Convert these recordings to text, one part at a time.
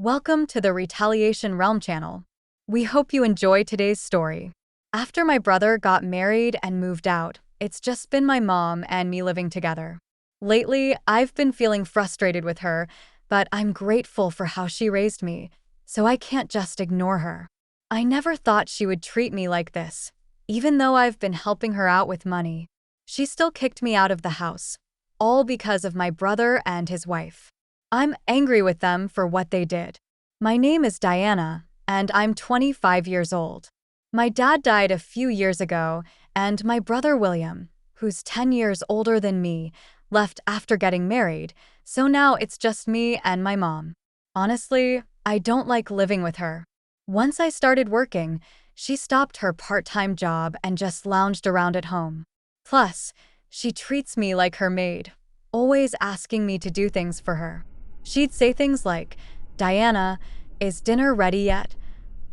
Welcome to the Retaliation Realm channel. We hope you enjoy today's story. After my brother got married and moved out, it's just been my mom and me living together. Lately, I've been feeling frustrated with her, but I'm grateful for how she raised me, so I can't just ignore her. I never thought she would treat me like this. Even though I've been helping her out with money, she still kicked me out of the house, all because of my brother and his wife. I'm angry with them for what they did. My name is Diana, and I'm 25 years old. My dad died a few years ago, and my brother William, who's 10 years older than me, left after getting married, so now it's just me and my mom. Honestly, I don't like living with her. Once I started working, she stopped her part-time job and just lounged around at home. Plus, she treats me like her maid, always asking me to do things for her. She'd say things like, "Diana, is dinner ready yet?"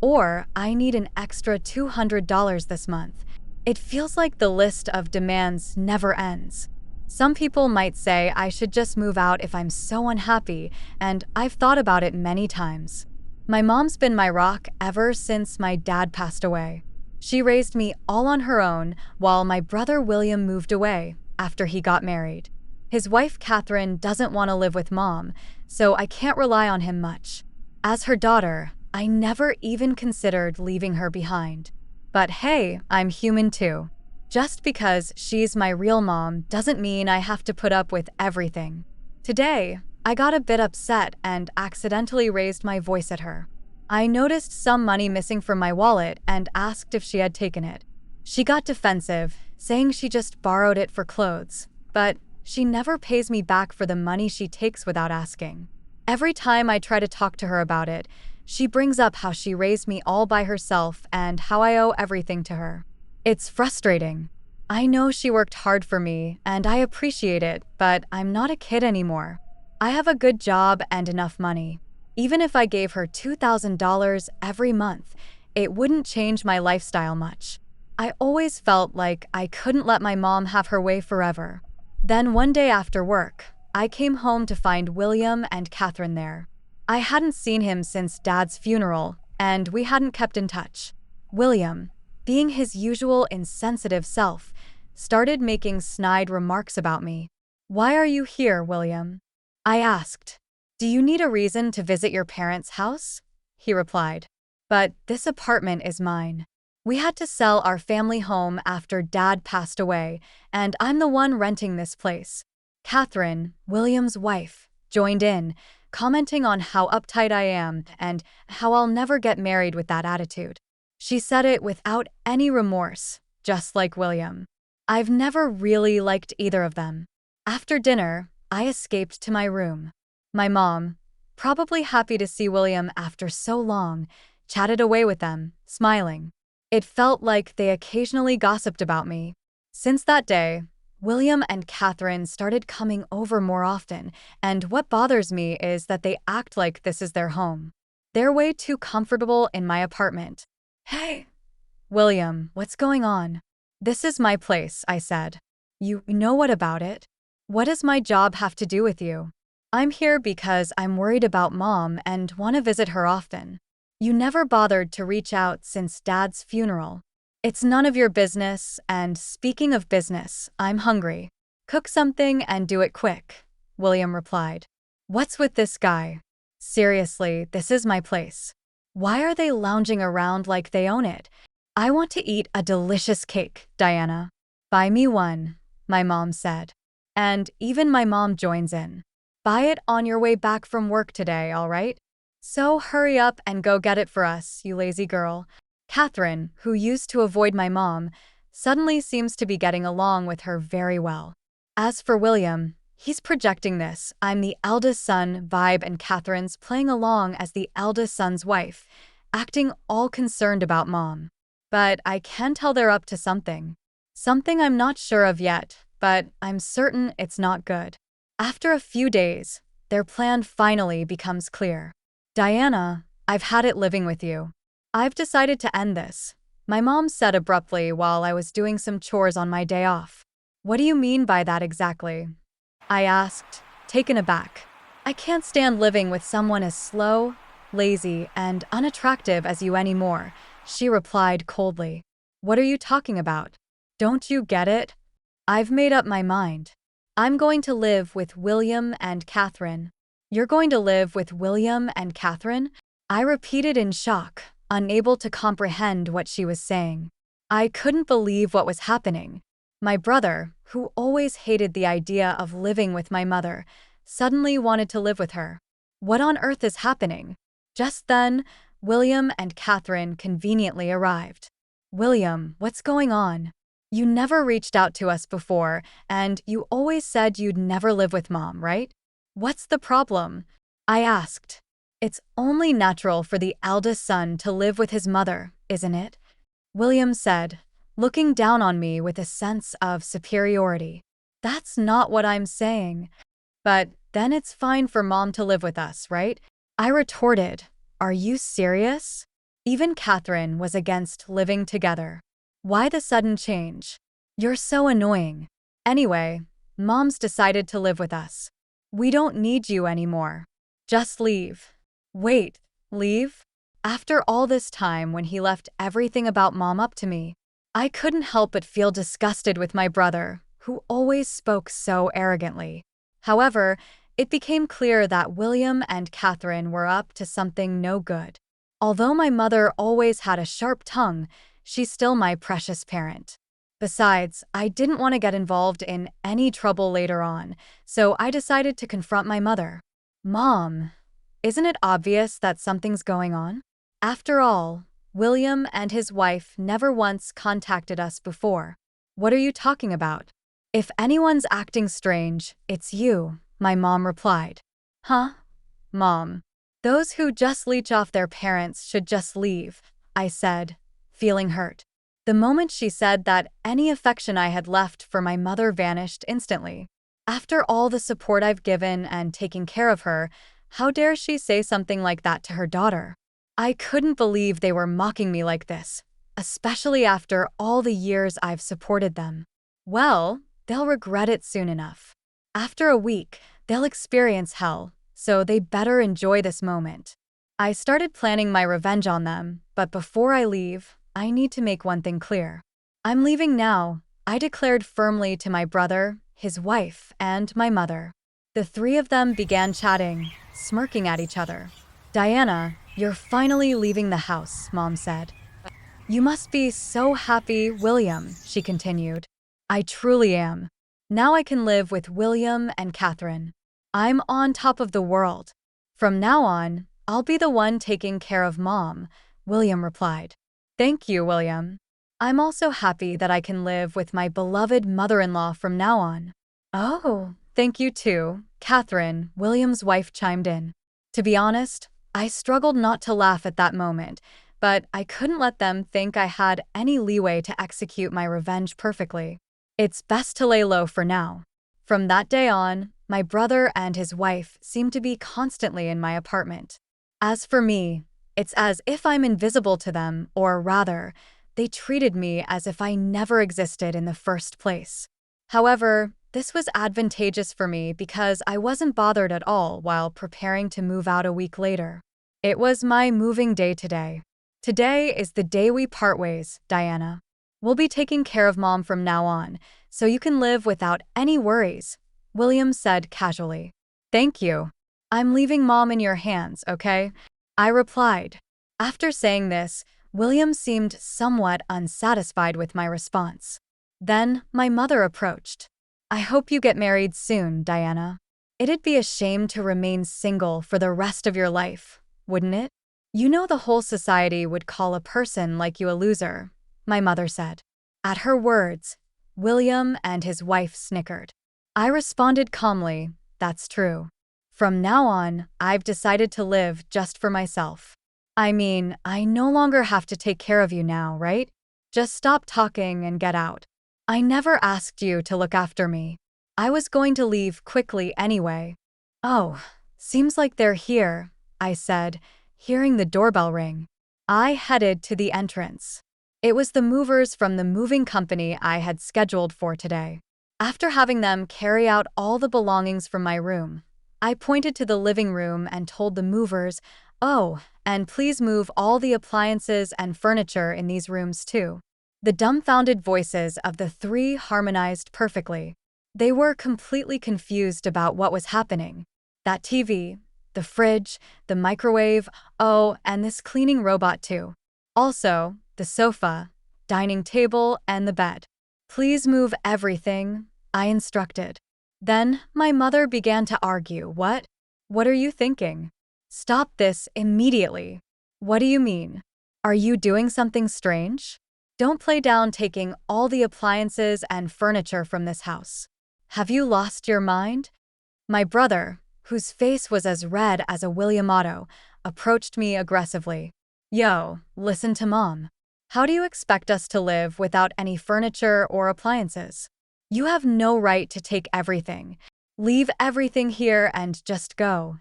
Or, "I need an extra $200 this month." It feels like the list of demands never ends. Some people might say I should just move out if I'm so unhappy, and I've thought about it many times. My mom's been my rock ever since my dad passed away. She raised me all on her own while my brother William moved away after he got married. His wife Catherine doesn't want to live with mom, so I can't rely on him much. As her daughter, I never even considered leaving her behind. But hey, I'm human too. Just because she's my real mom doesn't mean I have to put up with everything. Today, I got a bit upset and accidentally raised my voice at her. I noticed some money missing from my wallet and asked if she had taken it. She got defensive, saying she just borrowed it for clothes, but she never pays me back for the money she takes without asking. Every time I try to talk to her about it, she brings up how she raised me all by herself and how I owe everything to her. It's frustrating. I know she worked hard for me, and I appreciate it, but I'm not a kid anymore. I have a good job and enough money. Even if I gave her $2,000 every month, it wouldn't change my lifestyle much. I always felt like I couldn't let my mom have her way forever. Then one day after work, I came home to find William and Catherine there. I hadn't seen him since Dad's funeral, and we hadn't kept in touch. William, being his usual insensitive self, started making snide remarks about me. "Why are you here, William?" I asked. "Do you need a reason to visit your parents' house?" He replied. "But this apartment is mine. We had to sell our family home after Dad passed away, and I'm the one renting this place." Catherine, William's wife, joined in, commenting on how uptight I am and how I'll never get married with that attitude. She said it without any remorse, just like William. I've never really liked either of them. After dinner, I escaped to my room. My mom, probably happy to see William after so long, chatted away with them, smiling. It felt like they occasionally gossiped about me. Since that day, William and Catherine started coming over more often, and what bothers me is that they act like this is their home. They're way too comfortable in my apartment. "Hey, William, what's going on?" "This is my place," I said. "You know what about it? What does my job have to do with you?" "I'm here because I'm worried about Mom and want to visit her often. You never bothered to reach out since Dad's funeral." "It's none of your business, and speaking of business, I'm hungry. Cook something and do it quick," William replied. "What's with this guy? Seriously, this is my place. Why are they lounging around like they own it? I want to eat a delicious cake, Diana." "Buy me one," my mom said. And even my mom joins in. "Buy it on your way back from work today, all right? So hurry up and go get it for us, you lazy girl." Catherine, who used to avoid my mom, suddenly seems to be getting along with her very well. As for William, he's projecting this "I'm the eldest son" vibe, and Catherine's playing along as the eldest son's wife, acting all concerned about Mom. But I can tell they're up to something. Something I'm not sure of yet, but I'm certain it's not good. After a few days, their plan finally becomes clear. "Diana, I've had it living with you. I've decided to end this," my mom said abruptly while I was doing some chores on my day off. "What do you mean by that exactly?" I asked, taken aback. "I can't stand living with someone as slow, lazy, and unattractive as you anymore," she replied coldly. "What are you talking about? Don't you get it? I've made up my mind. I'm going to live with William and Catherine." "You're going to live with William and Catherine?" I repeated in shock, unable to comprehend what she was saying. I couldn't believe what was happening. My brother, who always hated the idea of living with my mother, suddenly wanted to live with her. What on earth is happening? Just then, William and Catherine conveniently arrived. "William, what's going on? You never reached out to us before, and you always said you'd never live with Mom, right? What's the problem?" I asked. "It's only natural for the eldest son to live with his mother, isn't it?" William said, looking down on me with a sense of superiority. "That's not what I'm saying. But then it's fine for Mom to live with us, right?" I retorted, "Are you serious?" Even Catherine was against living together. "Why the sudden change? You're so annoying. Anyway, Mom's decided to live with us. We don't need you anymore. Just leave." "Wait, leave?" After all this time when he left everything about Mom up to me, I couldn't help but feel disgusted with my brother, who always spoke so arrogantly. However, it became clear that William and Catherine were up to something no good. Although my mother always had a sharp tongue, she's still my precious parent. Besides, I didn't want to get involved in any trouble later on, so I decided to confront my mother. "Mom, isn't it obvious that something's going on? After all, William and his wife never once contacted us before. What are you talking about?" "If anyone's acting strange, it's you," my mom replied. "Huh? Mom, those who just leech off their parents should just leave," I said, feeling hurt. The moment she said that, any affection I had left for my mother vanished instantly. After all the support I've given and taking care of her, how dare she say something like that to her daughter? I couldn't believe they were mocking me like this, especially after all the years I've supported them. Well, they'll regret it soon enough. After a week, they'll experience hell, so they better enjoy this moment. I started planning my revenge on them, but before I leave, I need to make one thing clear. "I'm leaving now," I declared firmly to my brother, his wife, and my mother. The three of them began chatting, smirking at each other. "Diana, you're finally leaving the house," Mom said. "You must be so happy, William," she continued. "I truly am. Now I can live with William and Catherine. I'm on top of the world. From now on, I'll be the one taking care of Mom," William replied. "Thank you, William. I'm also happy that I can live with my beloved mother-in-law from now on." "Oh, thank you too," Catherine, William's wife, chimed in. To be honest, I struggled not to laugh at that moment, but I couldn't let them think I had any leeway to execute my revenge perfectly. It's best to lay low for now. From that day on, my brother and his wife seemed to be constantly in my apartment. As for me, it's as if I'm invisible to them, or rather, they treated me as if I never existed in the first place. However, this was advantageous for me because I wasn't bothered at all while preparing to move out a week later. It was my moving day today. "Today is the day we part ways, Diana. We'll be taking care of Mom from now on, so you can live without any worries," William said casually. "Thank you. I'm leaving Mom in your hands, okay?" I replied. After saying this, William seemed somewhat unsatisfied with my response. Then my mother approached. "I hope you get married soon, Diana. It'd be a shame to remain single for the rest of your life, wouldn't it? You know the whole society would call a person like you a loser," my mother said. At her words, William and his wife snickered. I responded calmly, "That's true. From now on, I've decided to live just for myself. I mean, I no longer have to take care of you now, right? Just stop talking and get out. I never asked you to look after me. I was going to leave quickly anyway." "Oh, seems like they're here," I said, hearing the doorbell ring. I headed to the entrance. It was the movers from the moving company I had scheduled for today. After having them carry out all the belongings from my room, I pointed to the living room and told the movers Oh, and please move all the appliances and furniture in these rooms too. The dumbfounded voices of the three harmonized perfectly. They were completely confused about what was happening. That TV, the fridge, the microwave, oh, and this cleaning robot too. Also, the sofa, dining table, and the bed. Please move everything, I instructed. Then my mother began to argue. What? What are you thinking? Stop this immediately. What do you mean? Are you doing something strange? Don't play down taking all the appliances and furniture from this house. Have you lost your mind? My brother, whose face was as red as a William Otto, approached me aggressively. Yo, listen to Mom. How do you expect us to live without any furniture or appliances? You have no right to take everything. Leave everything here and just go.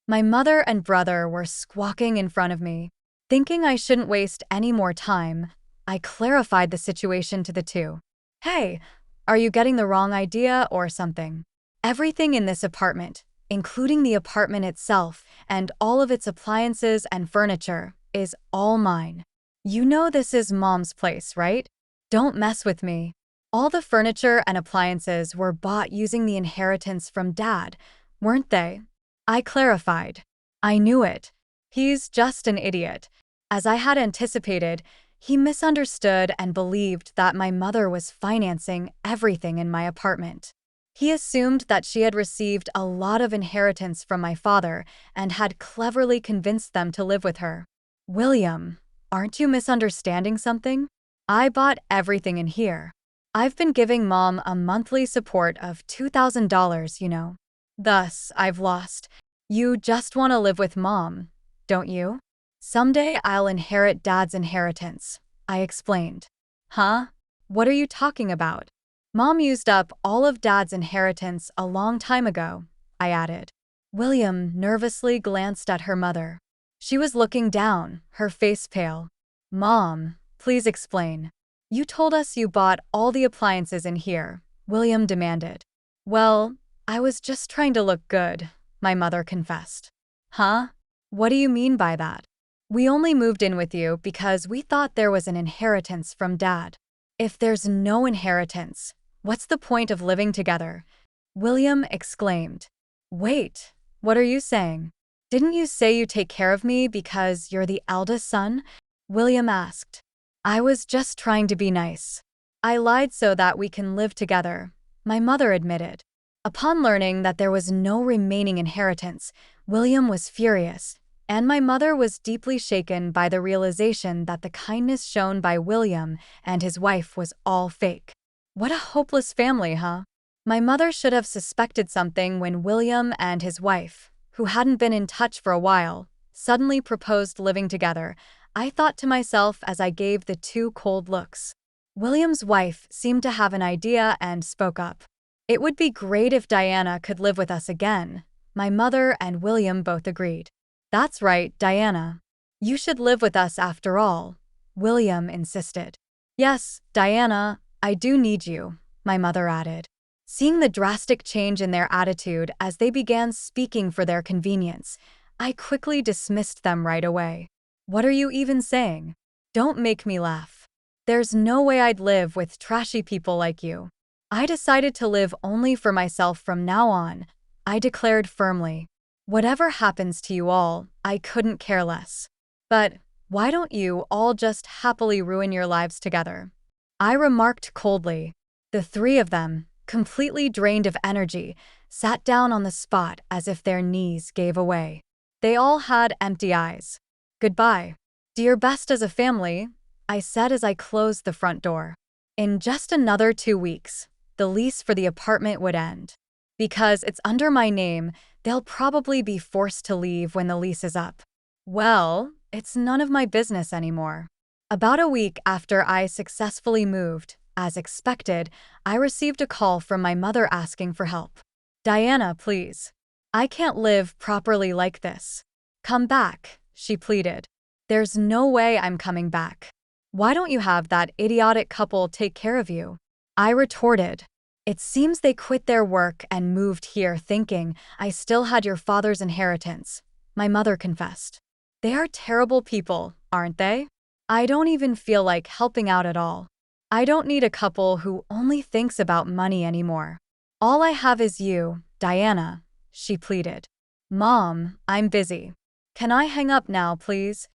My mother and brother were squawking in front of me. Thinking I shouldn't waste any more time, I clarified the situation to the two. Hey, are you getting the wrong idea or something? Everything in this apartment, including the apartment itself and all of its appliances and furniture, is all mine. You know this is Mom's place, right? Don't mess with me. All the furniture and appliances were bought using the inheritance from Dad, weren't they? I clarified. I knew it. He's just an idiot. As I had anticipated, he misunderstood and believed that my mother was financing everything in my apartment. He assumed that she had received a lot of inheritance from my father and had cleverly convinced them to live with her. William, aren't you misunderstanding something? I bought everything in here. I've been giving Mom a monthly support of $2,000, you know. Thus, I've lost. You just want to live with Mom, don't you? Someday I'll inherit Dad's inheritance, I explained. Huh? What are you talking about? Mom used up all of Dad's inheritance a long time ago, I added. William nervously glanced at her mother. She was looking down, her face pale. Mom, please explain. You told us you bought all the appliances in here, William demanded. Well, I was just trying to look good, my mother confessed. Huh? What do you mean by that? We only moved in with you because we thought there was an inheritance from Dad. If there's no inheritance, what's the point of living together? William exclaimed. Wait, what are you saying? Didn't you say you take care of me because you're the eldest son? William asked. I was just trying to be nice. I lied so that we can live together, my mother admitted. Upon learning that there was no remaining inheritance, William was furious, and my mother was deeply shaken by the realization that the kindness shown by William and his wife was all fake. What a hopeless family, huh? My mother should have suspected something when William and his wife, who hadn't been in touch for a while, suddenly proposed living together. I thought to myself as I gave the two cold looks. William's wife seemed to have an idea and spoke up. It would be great if Diana could live with us again. My mother and William both agreed. That's right, Diana. You should live with us after all, William insisted. Yes, Diana, I do need you, my mother added. Seeing the drastic change in their attitude as they began speaking for their convenience, I quickly dismissed them right away. What are you even saying? Don't make me laugh. There's no way I'd live with trashy people like you. I decided to live only for myself from now on, I declared firmly. Whatever happens to you all, I couldn't care less. But why don't you all just happily ruin your lives together? I remarked coldly. The three of them, completely drained of energy, sat down on the spot as if their knees gave away. They all had empty eyes. Goodbye. Do your best as a family, I said as I closed the front door. In just another 2 weeks, the lease for the apartment would end. Because it's under my name, they'll probably be forced to leave when the lease is up. Well, it's none of my business anymore. About a week after I successfully moved, as expected, I received a call from my mother asking for help. Diana, please. I can't live properly like this. Come back, she pleaded. There's no way I'm coming back. Why don't you have that idiotic couple take care of you? I retorted. It seems they quit their work and moved here thinking I still had your father's inheritance, my mother confessed. They are terrible people, aren't they? I don't even feel like helping out at all. I don't need a couple who only thinks about money anymore. All I have is you, Diana, she pleaded. Mom, I'm busy. Can I hang up now, please?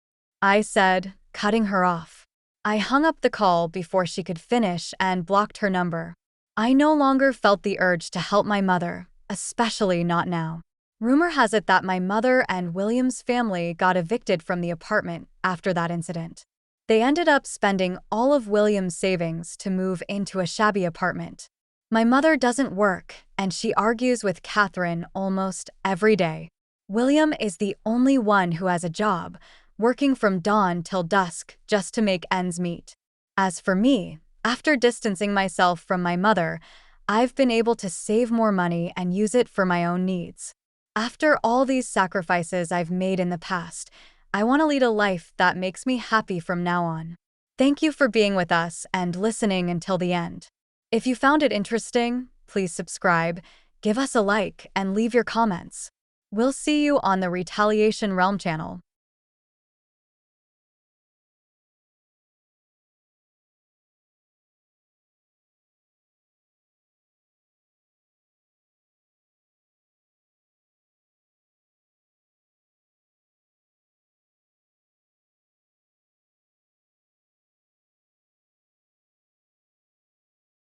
I said, cutting her off. I hung up the call before she could finish and blocked her number. I no longer felt the urge to help my mother, especially not now. Rumor has it that my mother and William's family got evicted from the apartment after that incident. They ended up spending all of William's savings to move into a shabby apartment. My mother doesn't work, and she argues with Catherine almost every day. William is the only one who has a job, working from dawn till dusk just to make ends meet. As for me, after distancing myself from my mother, I've been able to save more money and use it for my own needs. After all these sacrifices I've made in the past, I want to lead a life that makes me happy from now on. Thank you for being with us and listening until the end. If you found it interesting, please subscribe, give us a like, and leave your comments. We'll see you on the Retaliation Realm channel.